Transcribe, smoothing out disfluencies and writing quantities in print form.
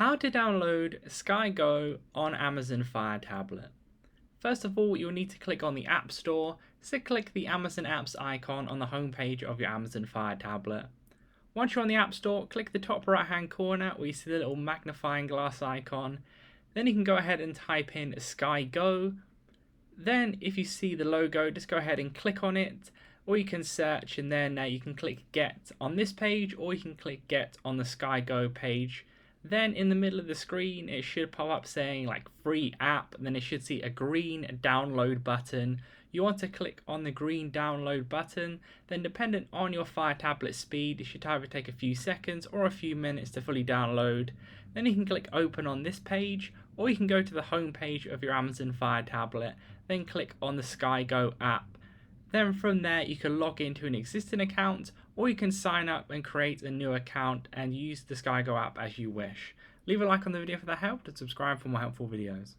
How to download SkyGo on Amazon Fire Tablet. First of all, you'll need to click on the App Store, so click the Amazon Apps icon on the home page of your Amazon Fire Tablet. Once you're on the App Store, click the top right hand corner where you see the little magnifying glass icon. Then you can go ahead and type in SkyGo. Then if you see the logo, just go ahead and click on it, or you can search and then you can click Get on this page, or you can click Get on the SkyGo page. Then in the middle of the screen it should pop up saying like free app, and then it should see a green download button. You want to click on the green download button, then dependent on your Fire Tablet speed it should either take a few seconds or a few minutes to fully download. Then you can click open on this page, or you can go to the home page of your Amazon Fire Tablet, then click on the SkyGo app. Then from there you can log into an existing account, or you can sign up and create a new account and use the SkyGo app as you wish. Leave a like on the video for that helped, and subscribe for more helpful videos.